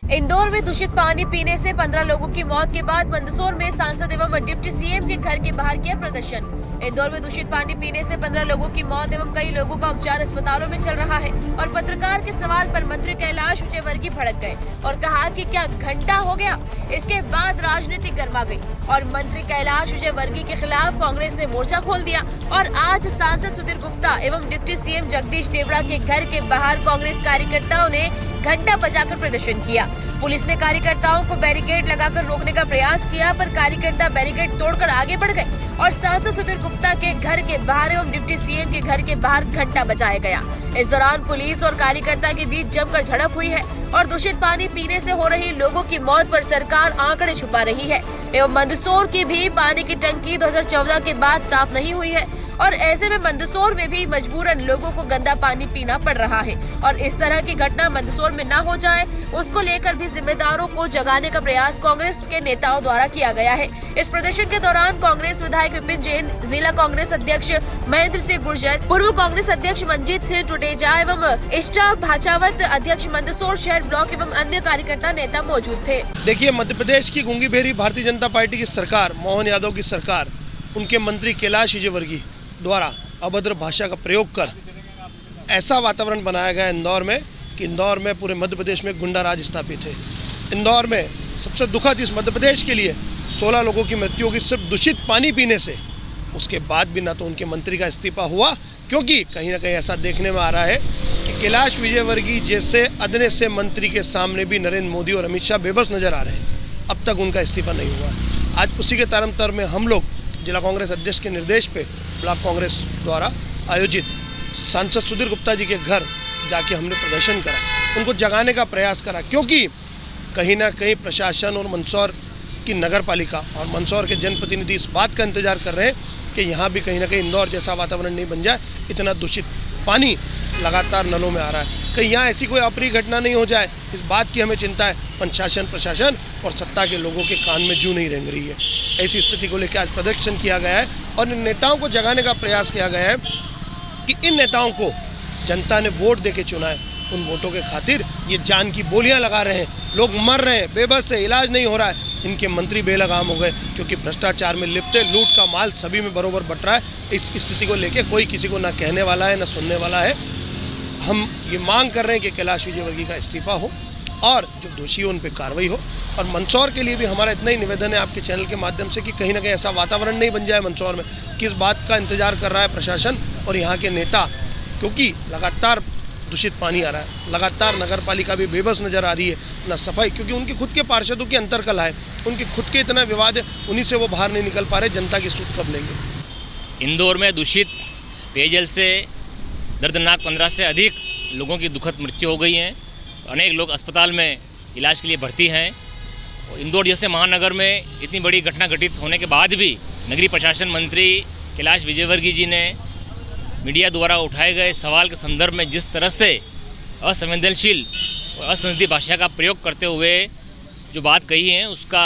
इंदौर में दूषित पानी पीने से 15 लोगों की मौत के बाद मंदसौर में सांसद एवं डिप्टी सीएम के घर के बाहर किया प्रदर्शन। इंदौर में दूषित पानी पीने से 15 लोगों की मौत एवं कई लोगों का उपचार अस्पतालों में चल रहा है और पत्रकार के सवाल पर मंत्री कैलाश विजयवर्गीय भड़क गए और कहा कि क्या घंटा हो गया। इसके बाद राजनीति गर्मा गई और मंत्री कैलाश विजयवर्गीय के खिलाफ कांग्रेस ने मोर्चा खोल दिया और आज सांसद सुधीर गुप्ता एवं डिप्टी सीएम जगदीश देवड़ा के घर के बाहर कांग्रेस कार्यकर्ताओं ने घंटा बजाकर प्रदर्शन किया। पुलिस ने कार्यकर्ताओं को बैरिकेड लगाकर रोकने का प्रयास किया, पर कार्यकर्ता बैरिकेड तोड़कर आगे बढ़ गए और सांसद सुधीर गुप्ता के घर के बाहर एवं डिप्टी सीएम के घर के बाहर घंटा बजाया गया। इस दौरान पुलिस और कार्यकर्ता के बीच जमकर झड़प हुई है और दूषित पानी पीने से हो रही लोगों की मौत पर सरकार आंकड़े छुपा रही है एवं मंदसौर की भी पानी की टंकी 2014 के बाद साफ नहीं हुई है और ऐसे में मंदसौर में भी मजबूरन लोगों को गंदा पानी पीना पड़ रहा है और इस तरह की घटना मंदसौर में न हो जाए उसको लेकर भी जिम्मेदारों को जगाने का प्रयास कांग्रेस के नेताओं द्वारा किया गया है। इस प्रदर्शन के दौरान कांग्रेस विधायक विपिन जैन, जिला कांग्रेस अध्यक्ष महेंद्र सिंह गुर्जर, पूर्व कांग्रेस अध्यक्ष मंजीत सिंह टुटेजा एवं इष्टा भाचावत अध्यक्ष मंदसौर शहर ब्लॉक एवं अन्य कार्यकर्ता नेता मौजूद थे। देखिए, मध्य प्रदेश की गूंगी बहरी भारतीय जनता पार्टी की सरकार, मोहन यादव की सरकार, उनके मंत्री कैलाश विजयवर्गीय द्वारा अभद्र भाषा का प्रयोग कर ऐसा वातावरण बनाया गया इंदौर में कि इंदौर में पूरे मध्य प्रदेश में गुंडा राज स्थापित है। इंदौर में सबसे दुखद इस मध्य प्रदेश के लिए 16 लोगों की मृत्यु होगी सिर्फ दूषित पानी पीने से। उसके बाद भी ना तो उनके मंत्री का इस्तीफा हुआ, क्योंकि कहीं ना कहीं ऐसा देखने में आ रहा है कि कैलाश विजयवर्गीय जैसे अदने से मंत्री के सामने भी नरेंद्र मोदी और अमित शाह बेबस नजर आ रहे हैं। अब तक उनका इस्तीफा नहीं हुआ। आज उसी के तारतम्य में हम लोग जिला कांग्रेस अध्यक्ष के निर्देश पे ब्लॉक कांग्रेस द्वारा आयोजित सांसद सुधीर गुप्ता जी के घर जाके हमने प्रदर्शन करा, उनको जगाने का प्रयास करा, क्योंकि कहीं ना कहीं प्रशासन और मंदसौर की नगर पालिका और मंदसौर के जनप्रतिनिधि इस बात का इंतजार कर रहे हैं कि यहाँ भी कहीं ना कहीं इंदौर जैसा वातावरण नहीं बन जाए। इतना दूषित पानी लगातार नलों में आ रहा है, कहीं यहाँ ऐसी कोई अप्रिय घटना नहीं हो जाए, इस बात की हमें चिंता है। प्रशासन और सत्ता के लोगों के कान में जूं नहीं रेंग रही है। ऐसी स्थिति को लेकर आज प्रदर्शन किया गया है और इन नेताओं को जगाने का प्रयास किया गया है कि इन नेताओं को जनता ने वोट देके चुना है। उन वोटों के खातिर ये जान की बोलियां लगा रहे हैं, लोग मर रहे हैं, बेबस है, इलाज नहीं हो रहा है। इनके मंत्री बेलगाम हो गए क्योंकि भ्रष्टाचार में लिप्त है, लूट का माल सभी में बरोबर बट रहा है। इस स्थिति को लेकर कोई किसी को ना कहने वाला है ना सुनने वाला है। हम ये मांग कर रहे हैं कि कैलाश विजयवर्गीय का इस्तीफा हो और जो दोषी हो उन पर कार्रवाई हो। और मंदसौर के लिए भी हमारा इतना ही निवेदन है आपके चैनल के माध्यम से कि कहीं ना कहीं ऐसा वातावरण नहीं बन जाए मंदसौर में। किस बात का इंतजार कर रहा है प्रशासन और यहाँ के नेता, क्योंकि लगातार दूषित पानी आ रहा है, लगातार नगर पालिका भी बेबस नज़र आ रही है, ना सफाई, क्योंकि उनके खुद के पार्षदों की अंतरकलह है, उनके खुद के इतना विवाद है, उन्हीं से वो बाहर नहीं निकल पा रहे। जनता की सूद कब लेंगे। इंदौर में दूषित पेयजल से दर्दनाक 15 से अधिक लोगों की दुखद मृत्यु हो गई है। अनेक लोग अस्पताल में इलाज के लिए भर्ती हैं। इंदौर जैसे महानगर में इतनी बड़ी घटना घटित होने के बाद भी नगरीय प्रशासन मंत्री कैलाश विजयवर्गीय जी ने मीडिया द्वारा उठाए गए सवाल के संदर्भ में जिस तरह से असंवेदनशील और असंसदीय भाषा का प्रयोग करते हुए जो बात कही है, उसका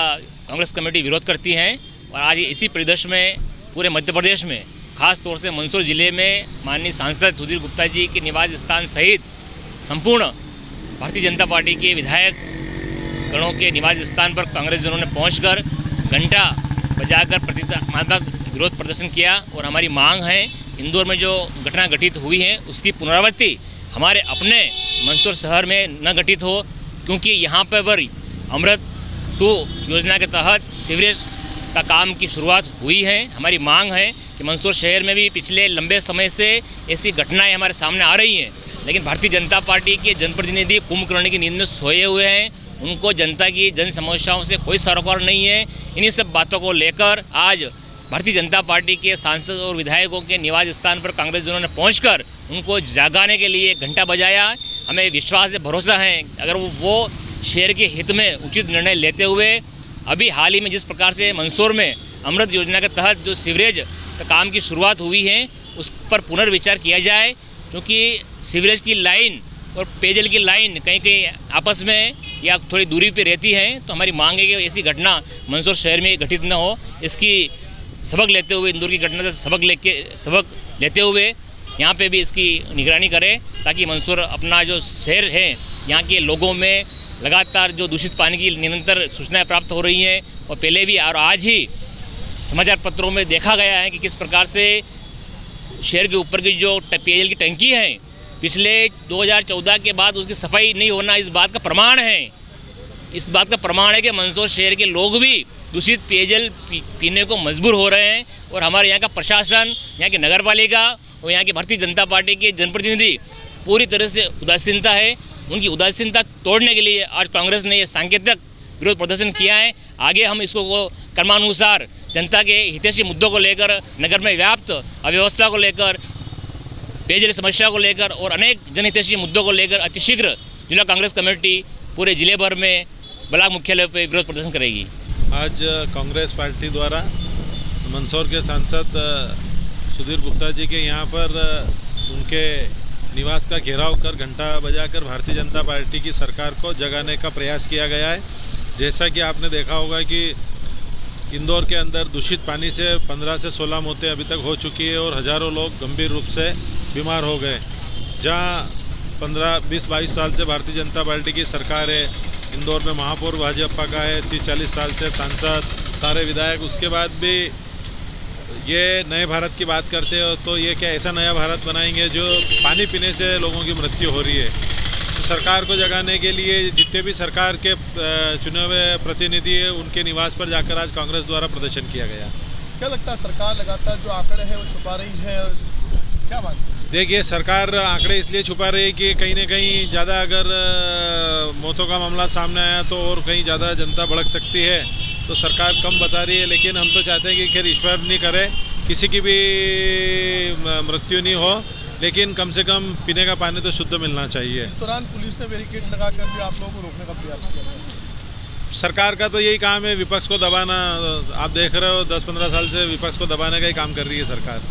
कांग्रेस कमेटी विरोध करती है। और आज इसी परिदृश्य में पूरे मध्य प्रदेश में, खास तौर से मंदसौर जिले में माननीय सांसद सुधीर गुप्ता जी के निवास स्थान सहित संपूर्ण भारतीय जनता पार्टी के विधायक गणों के निवास स्थान पर कांग्रेस जनों ने पहुंचकर घंटा बजाकर प्रतिकात्मक विरोध प्रदर्शन किया। और हमारी मांग है, इंदौर में जो घटना घटित हुई है उसकी पुनरावृत्ति हमारे अपने मंदसौर शहर में न घटित हो, क्योंकि यहाँ पर अमृत 2 योजना के तहत सीवरेज का काम की शुरुआत हुई है। हमारी मांग है कि मंदसौर शहर में भी पिछले लंबे समय से ऐसी घटनाएं हमारे सामने आ रही हैं, लेकिन भारतीय जनता पार्टी के जनप्रतिनिधि कुंभकर्ण की नींद में सोए हुए हैं। उनको जनता की जन समस्याओं से कोई सरोकार नहीं है। इन्हीं सब बातों को लेकर आज भारतीय जनता पार्टी के सांसद और विधायकों के निवास स्थान पर कांग्रेस जनों ने पहुंचकर उनको जगाने के लिए घंटा बजाया। हमें विश्वास है, भरोसा है, अगर वो शहर के हित में उचित निर्णय लेते हुए अभी हाल ही में जिस प्रकार से मंदसौर में अमृत योजना के तहत जो सीवरेज का काम की शुरुआत हुई है उस पर पुनर्विचार किया जाए, क्योंकि सीवरेज की लाइन और पेयजल की लाइन कहीं कहीं आपस में या थोड़ी दूरी पे रहती है। तो हमारी मांग है कि ऐसी घटना मंदसौर शहर में घटित न हो। इसकी सबक लेते हुए, इंदौर की घटना से सबक लेते हुए यहाँ पे भी इसकी निगरानी करें, ताकि मंदसौर अपना जो शहर है यहाँ के लोगों में लगातार जो दूषित पानी की निरंतर सूचनाएं प्राप्त हो रही हैं और पहले भी और आज ही समाचार पत्रों में देखा गया है कि किस प्रकार से शहर के ऊपर की जो पेयजल की टंकी है पिछले 2014 के बाद उसकी सफाई नहीं होना इस बात का प्रमाण है। इस बात का प्रमाण है कि मंदसौर शहर के लोग भी दूषित पेयजल पीने को मजबूर हो रहे हैं और हमारे यहाँ का प्रशासन, यहाँ की नगर पालिका और यहाँ की भारतीय जनता पार्टी के जनप्रतिनिधि पूरी तरह से उदासीनता है। उनकी उदासीनता तोड़ने के लिए आज कांग्रेस ने ये सांकेतिक विरोध प्रदर्शन किया है। आगे हम इसको क्रमानुसार जनता के हितैषी मुद्दों को लेकर, नगर में व्याप्त अव्यवस्था को लेकर, पेयजल समस्या को लेकर और अनेक जनहितैषी मुद्दों को लेकर अतिशीघ्र जिला कांग्रेस कमेटी पूरे जिले भर में ब्लॉक मुख्यालय पर विरोध प्रदर्शन करेगी। आज कांग्रेस पार्टी द्वारा मंदसौर के सांसद सुधीर गुप्ता जी के यहाँ पर उनके निवास का घेराव कर घंटा बजाकर भारतीय जनता पार्टी की सरकार को जगाने का प्रयास किया गया है। जैसा कि आपने देखा होगा कि इंदौर के अंदर दूषित पानी से 15 से 16 मौतें अभी तक हो चुकी है और हज़ारों लोग गंभीर रूप से बीमार हो गए। जहाँ 15-20-22 साल से भारतीय जनता पार्टी की सरकार है, इंदौर में महापौर भाजपा का है, 30-40 साल से सांसद, सारे विधायक, उसके बाद भी ये नए भारत की बात करते हो तो ये क्या ऐसा नया भारत बनाएंगे जो पानी पीने से लोगों की मृत्यु हो रही है। तो सरकार को जगाने के लिए जितने भी सरकार के चुने हुए प्रतिनिधि हैं उनके निवास पर जाकर आज कांग्रेस द्वारा प्रदर्शन किया गया। क्या लगता है सरकार लगातार जो आंकड़े हैं वो छुपा रही है और क्या बात? देखिए, सरकार आंकड़े इसलिए छुपा रही है कि कहीं ना कहीं ज़्यादा अगर मौतों का मामला सामने आया तो और कहीं ज़्यादा जनता भड़क सकती है, तो सरकार कम बता रही है। लेकिन हम तो चाहते हैं कि खैर ईश्वर नहीं करे किसी की भी मृत्यु नहीं हो, लेकिन कम से कम पीने का पानी तो शुद्ध मिलना चाहिए। इस दौरान पुलिस ने बैरिकेड लगाकर भी आप लोगों को रोकने का प्रयास किया। सरकार का तो यही काम है विपक्ष को दबाना। आप देख रहे हो 10-15 साल से विपक्ष को दबाने का ही काम कर रही है सरकार।